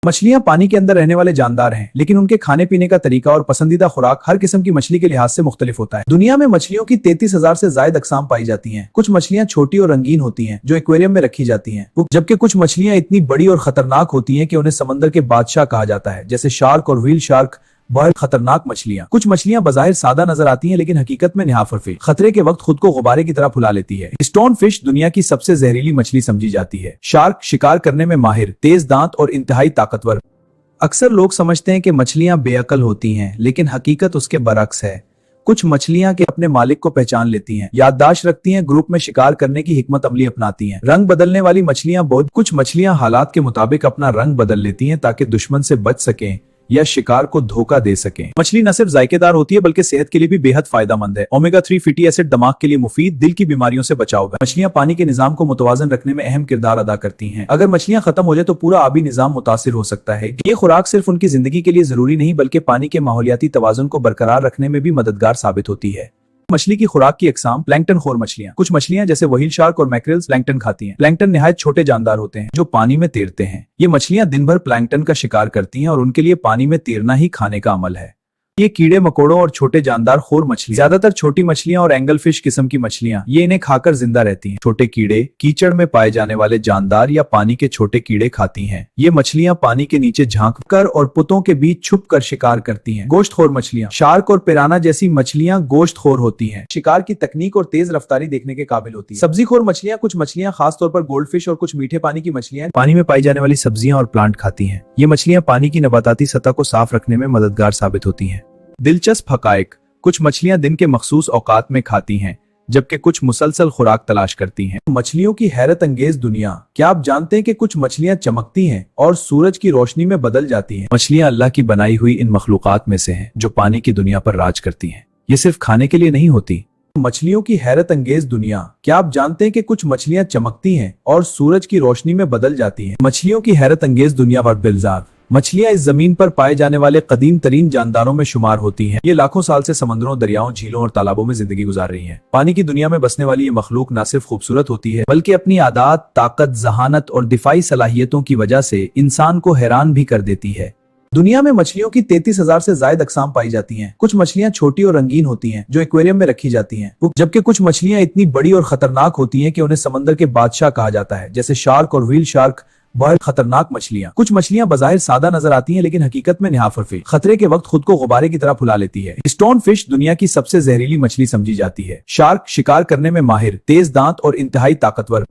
मछलियां पानी के अंदर रहने वाले जानदार हैं, लेकिन उनके खाने पीने का तरीका और पसंदीदा खुराक हर किस्म की मछली के लिहाज से मुख्तलिफ होता है। दुनिया में मछलियों की 33,000 से ज्यादा अक़साम पाई जाती हैं। कुछ मछलियां छोटी और रंगीन होती हैं, जो एक्वेरियम में रखी जाती हैं, जबकि कुछ मछलियां इतनी बड़ी और खतरनाक होती हैं कि उन्हें समंदर के बादशाह कहा जाता है, जैसे शार्क और व्हेल शार्क। बहुत खतरनाक मछलियां। कुछ मछलियां बज़ाहिर सादा नजर आती हैं, लेकिन हकीकत में निहाफरफी खतरे के वक्त खुद को गुब्बारे की तरह फुला लेती है। स्टोन फिश दुनिया की सबसे जहरीली मछली समझी जाती है। शार्क शिकार करने में माहिर, तेज दांत और इंतहाई ताकतवर। अक्सर लोग समझते हैं कि मछलियां बेअकल होती हैं, लेकिन हकीकत उसके बरक्स है। कुछ मछलियां के अपने मालिक को पहचान लेती हैं, याददाश्त रखती हैं, ग्रुप में शिकार करने की हिकमत अमली अपनाती हैं। रंग बदलने वाली मछलियां कुछ मछलियां हालात के मुताबिक अपना रंग बदल लेती हैं ताकि दुश्मन से बच सकें या शिकार को धोखा दे सकें। मछली न सिर्फ जायकेदार होती है बल्कि सेहत के लिए भी बेहद फायदेमंद है। ओमेगा 3 फैटी एसिड दिमाग के लिए मुफीद, दिल की बीमारियों से बचाव। मछलियां पानी के निजाम को मुतवाजन रखने में अहम किरदार अदा करती हैं। अगर मछलियां खत्म हो जाए तो पूरा आबी निजाम मुतासिर हो सकता है। ये खुराक सिर्फ उनकी जिंदगी के लिए जरूरी नहीं बल्कि पानी के माहौलियाती तवाजुन को बरकरार रखने में भी मददगार साबित होती है। मछली की खुराक की अकसाम। प्लैंकटन खोर मछलियां। कुछ मछलियां जैसे व्हेल शार्क और मैक्रेल्स प्लैंकटन खाती हैं। प्लैंकटन निहायत छोटे जानदार होते हैं जो पानी में तैरते हैं। ये मछलियां दिन भर प्लैंकटन का शिकार करती हैं और उनके लिए पानी में तैरना ही खाने का अमल है। ये कीड़े मकोड़ों और छोटे जानदार खोर मछली, ज्यादातर छोटी मछलियां और एंगल फिश किस्म की मछलियां, ये इन्हें खाकर जिंदा रहती हैं। छोटे कीड़े, कीचड़ में पाए जाने वाले जानदार या पानी के छोटे कीड़े खाती हैं। ये मछलियां पानी के नीचे झांक कर और पुतों के बीच छुप कर शिकार करती हैं। गोश्तखोर मछलियां। शार्क और पिराना जैसी मछलियां गोश्तखोर होती हैं। शिकार की तकनीक और तेज रफ्तारी देखने के काबिल होती है। सब्जीखोर मछलियां। कुछ मछलियां खासतौर पर गोल्ड फिश और कुछ मीठे पानी की मछलियां पानी में पाई जाने वाली सब्जियां और प्लांट खाती हैं। ये मछलियां पानी की नबाताती सतह को साफ रखने में मददगार साबित होती हैं। दिलचस्प हकायक। कुछ मछलियां दिन के मखसूस औकात में खाती हैं, जबकि कुछ मुसलसल खुराक तलाश करती हैं। मछलियों की हैरत अंगेज दुनिया। क्या आप जानते हैं कि कुछ मछलियां चमकती हैं और सूरज की रोशनी में बदल जाती हैं? मछलियां अल्लाह की बनाई हुई इन मखलूकात में से हैं जो पानी की दुनिया पर राज करती हैं। ये सिर्फ खाने के लिए नहीं होती। मछलियों की हैरत अंगेज दुनिया। क्या आप जानते हैं कि कुछ मछलियां चमकती हैं और सूरज की रोशनी में बदल जाती हैं? मछलियों की हैरत अंगेज दुनिया व बिलजार। मछलियां इस जमीन पर पाए जाने वाले कदीम तरीन जानदारों में शुमार होती हैं। ये लाखों साल से समंदरों, दरियाओं, झीलों और तालाबों में जिंदगी गुजार रही हैं। पानी की दुनिया में बसने वाली ये मखलूक न सिर्फ खूबसूरत होती है बल्कि अपनी आदात, ताकत, जहानत और दिफाई सलाहियतों की वजह से इंसान को हैरान भी कर देती है। दुनिया में मछलियों की 33,000 से ज्यादा अक़साम पाई जाती हैं। कुछ मछलियां छोटी और रंगीन होती हैं, जो एक्वेरियम में रखी जाती हैं, जबकि कुछ मछलियां इतनी बड़ी और खतरनाक होती हैं कि उन्हें समंदर के बादशाह कहा जाता है, जैसे शार्क और व्हेल शार्क। बहुत खतरनाक मछलियां। कुछ मछलियां बज़ाहिर सादा नजर आती हैं, लेकिन हकीकत में निहाफरफी खतरे के वक्त खुद को गुब्बारे की तरह फुला लेती है। स्टोन फिश दुनिया की सबसे जहरीली मछली समझी जाती है। शार्क शिकार करने में माहिर, तेज दांत और इंतहाई ताकतवर।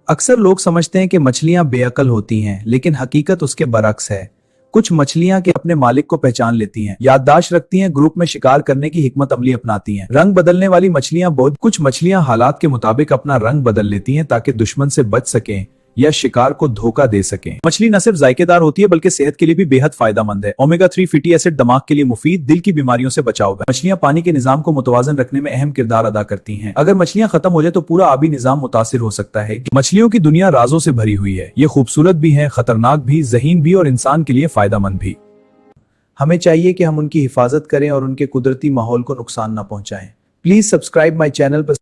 अक्सर लोग समझते हैं कि मछलियां बेअकल होती हैं, लेकिन हकीकत उसके बरक्स है। कुछ मछलियां के अपने मालिक को पहचान लेती हैं, याददाश्त रखती हैं, ग्रुप में शिकार करने की हिकमत अमली अपनाती हैं। रंग बदलने वाली मछलियां कुछ मछलियां हालात के मुताबिक अपना रंग बदल लेती हैं ताकि दुश्मन से बच सकें या शिकार को धोखा दे सकें। मछली न सिर्फ जायकेदार होती है बल्कि सेहत के लिए भी बेहद फायदेमंद है। ओमेगा 3 फैटी एसिड दिमाग के लिए मुफीद, दिल की बीमारियों से बचाव। मछलियां पानी के निजाम को मुतवाजन रखने में अहम किरदार अदा करती हैं। अगर मछलियां खत्म हो जाए तो पूरा आबी निजाम मुतासिर हो सकता है। मछलियों की दुनिया राजों से भरी हुई है। ये खूबसूरत भी है, खतरनाक भी, ज़हीन भी और इंसान के लिए फायदेमंद भी। हमें चाहिए कि हम उनकी हिफाजत करें और उनके कुदरती माहौल को नुकसान न पहुंचाएं। प्लीज सब्सक्राइब माई चैनल पर।